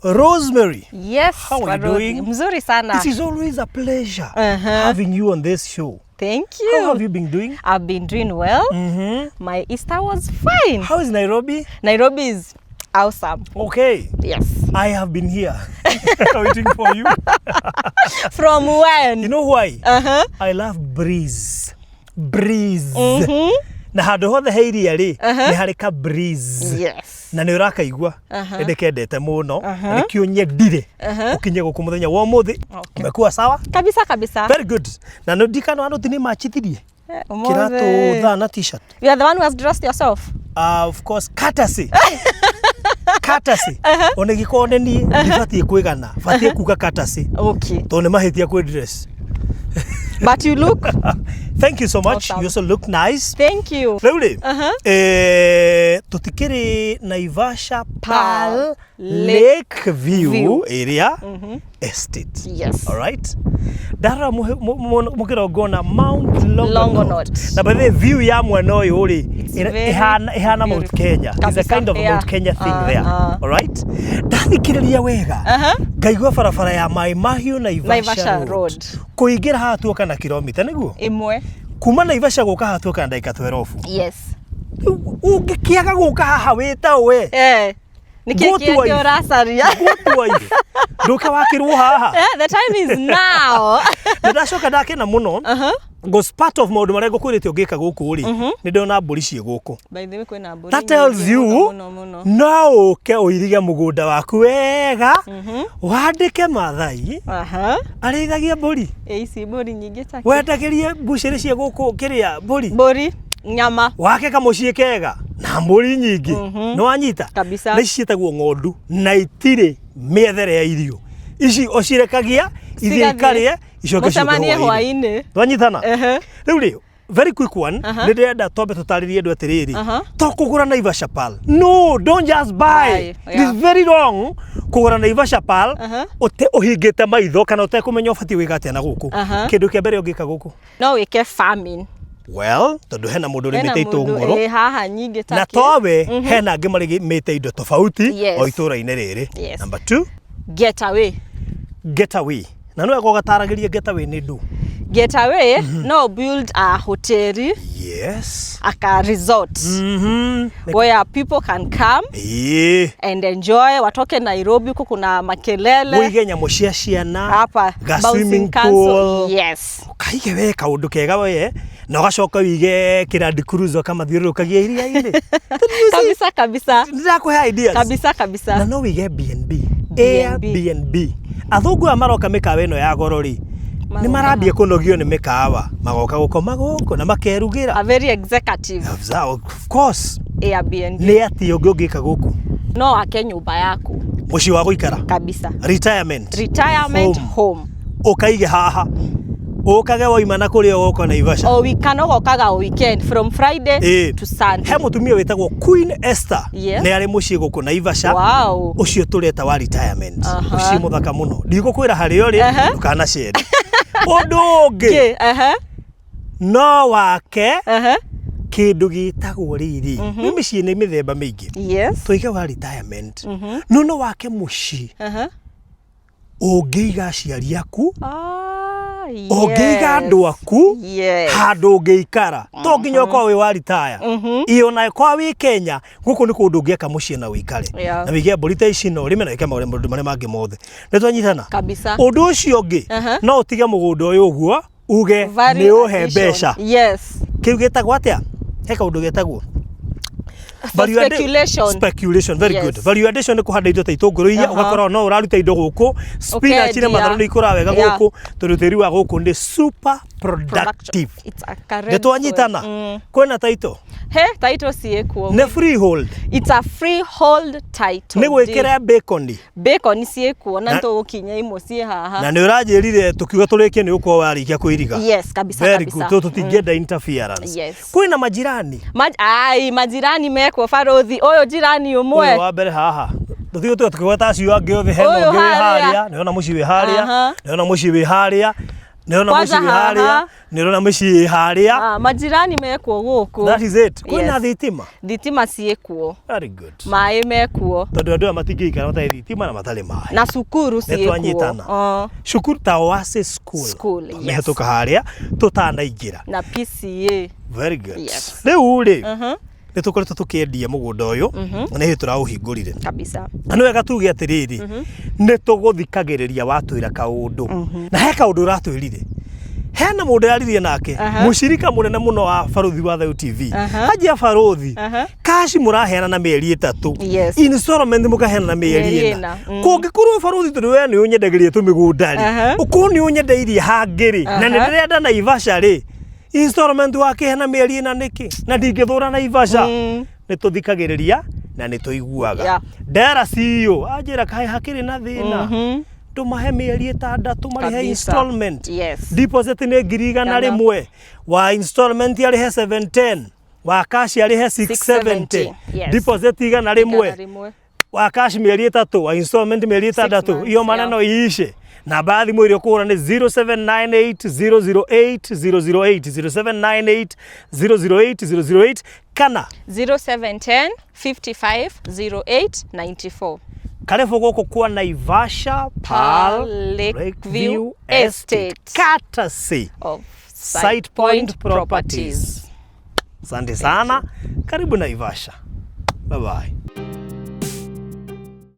Rosemary. Yes. How are you doing? Mzuri sana. This is always a pleasure having you on this show. Thank you. How have you been doing? I've been doing well. My Easter was fine. How is Nairobi? Nairobi is awesome. Okay. Yes. I have been here waiting for you. From when? You know why? I love breeze. Breeze. Na handu hothe he iria ri ni hari ka breeze. Yes. Na ni urakaigua ndekendete muno nikio nyendire ukinye guku muthenya wa muthi umekuwa sawa kabisa kabisa. Very good. Na no dikano ano tini machithirie kiratu thana t-shirt. You are the one who has dressed yourself. Of course, courtesy. Courtesy. Onegikone ni ndibati kwigana bati kuga courtesy. Okay. Tone mahitia kwe dress. But you look. Thank you so much. Awesome. You also look nice. Thank you. Lovely. Tutikiri Naivasha Pearl Lake View area estate. Yes. All right. Dara mukira gona Mount Longonot. Longonot. Na by the view ya mwana uyu uri ihana Mount Kenya. It's a kind of a Mount Kenya thing there. All right. Ndathikiriria wega. Ngaigua barabara ya Mai Mahiu Naivasha Road. Kuingira hatu kana kilomita niguo? Imwe. Kuma Naivasha guka hatu kana dakika 12. Yes. Ungikiaga guka haha wita we. Nikikia rasaria. Gotwa ile. Nduka wakirwo haha. The time is now. Ndashoka ndake na muno. Goes part of maundu maria ngukwirite ungika guku ri. Ni ndona mburi cie guku. By the way kwina mburi. That tells you no uke uirige mugunda waku wega. Wandike mathai. Arithagia mburi. Ici mburi nyingi take. Wendagirie mbuciri cie guku kiria mburi. Mburi nyama. Wake kamucie kega na mburi nyingi. No wanyita. Kabisa. Na cietagwo ngondu na itire miethere ya irio. Ici ocirekagia ithikarie icoke mucemanie hwaini. Twanyitana. Riu ri very quick one. Ndenda tobe tutaririe ndu atiriri. To kugura Naivasha Pearl. No, don't just buy. It is very wrong. Kugura Naivasha Pearl ute uhingite maitho kana utekumenya ubati wiga atia na guku. Kindu kia mbere ungika guku. No wike farming. Well, tondu hena mundu rimite itunguru. Haha nyingi take. Na towe hena angi marimite indo tofauti o itura-ini riri. Number 2, getaway. Getaway. Na no gataragirie getaway ni ndu. Getaway no build a hotel. Yes. A resort. Where people can come and enjoy. Watoke Nairobi huko kuna makelele. Uige nyamo cia ciana. Hapa swimming pool. Yes. Kaige we kaundu kega we. Na ugacoka wige kirandi cruise kama thiurukagia iria ile. Kabisa kabisa. Ndirakuhe ideas. Kabisa kabisa. Na no wige B&B. Airbnb. Athungu amaroka mikawa ino ya goro ri. Ni marambia kunogio ni mikawa. Magoka gukoma guku na makerugira. A very executive. Of course. Airbnb. Ni ati ungika guku. No ake nyumba yaku. Muci wa guikara. Kabisa. Retirement home. Ukaige haha. Ukage waimana kuria goko Naivasha. O wikano gokaga o weekend from Friday to Sunday. He mutumia wetagwo Queen Esther. Ni ari muci guku Naivasha. Wow. Ucio tureta wa retirement. Uci muthaka muno. Ndigukwira hari uri ukana share. Undu ungi. No wake. Kindu gitagwo riri. Mimicii ni mithemba mingi. Yes. Tuige wa retirement. No wake muci. Ungiiga aciari aku. Ungiiga andu aku. Handu ungiikara. To nginya ukorwo wi wa retire. Iyo na kwa wi Kenya guku ni kundu ungiaka mucii na wikare. Na wige mburi ta ici no rime na wike maundu maria mangi mothe. Ni twanyitana. Kabisa. Undu ucio ungi no utige mugunda uyu uguo uge ni uhe mbeca. Yes. Kiu getagwo atia? He kaundu getagwo speculation. Very good. Value addition ni kuhanda indo ta itunguru iria ugakora no uraruta indo guku spinach na matharũ ni ikura wega guku tondu tiri wa guku ni super productive. It's a current. Ndetwanyitana. Kwena title. Title si ekuo. Ne freehold. It's a freehold title. Ni gwikira bacon. Bacon si ekuo na nto gukinya imwe si haha. Na ni uranjirire tukiuga turikie ni uko warikia kuiriga. Yes, kabisa very kabisa. Good. Tutingenda interference. Yes. Kwina majirani. Majirani mekwo farothi oyo jirani umwe. Oyo wa mbere haha. Tuthigo tukigweta acio angi othe heno ngi wi haria. Niona muci wi haria. Niona muci wi haria. Nirona muciĩ haria, nirona muciĩ haria. Majirani mekuo guku. That is it. Kwina thitima? Thitima ciĩkuo. Very good. Maĩ mekuo. Tondu andu matingĩikara matarĩ thitima na matarĩ maĩ. Na cukuru ciĩkuo. Cukuru ta Oasis School. Mehĩtũka haria tutanaingĩra. Na PCA. Very good. Rĩu rĩ, nĩ tũkoretwo tũkĩendia mũgũnda ũyũ na nĩ tũraũhingũrire kabisa. Na nĩ wega tuge atĩrĩrĩ, nĩ tũgũthikagĩrĩria watwĩra kaũndũ. Na he kaũndũ ũratwĩrire. Hena mũndũ yaririe nake, mũcirika mũnene mũno wa baruthi wa Thayũ TV. Hajia baruthi, kashi mũraheana na mĩeri 3. Installment mũkaheana na mĩeri 4. Kũngĩkorwo baruthi tondũ we nĩ ũnyendagĩria tũmĩgũnda rĩ, ũkorwo nĩ ũnyendeirie hangĩ rĩ, na nĩ ndĩrenda Naivasha rĩ, installment wake na mĩeri 4 nĩkĩ? Na ndingĩthũra Naivasha. Nĩ tũthikagĩrĩria na nĩ tũiguaga. Ndera CEO anjĩra kaĩ hakĩrĩ na thĩna. Tumahe mĩeri 6 marihe installment. Deposit nĩ 100 wa installment arihe 710, wa cash arihe 670. Deposit 100 wa cash mĩeri 3, wa installment mĩeri 6. Iyo maneno iishe. Namba ya thimũ ĩrĩa ũkũhũra nĩ 0798 008 008 kana 0710 55 08 94. Karibu gũkũ kwa Naivasha Pearl Lakeview Estate, courtesy of Site Point Properties. Asante sana. Karibu Naivasha. Bye bye.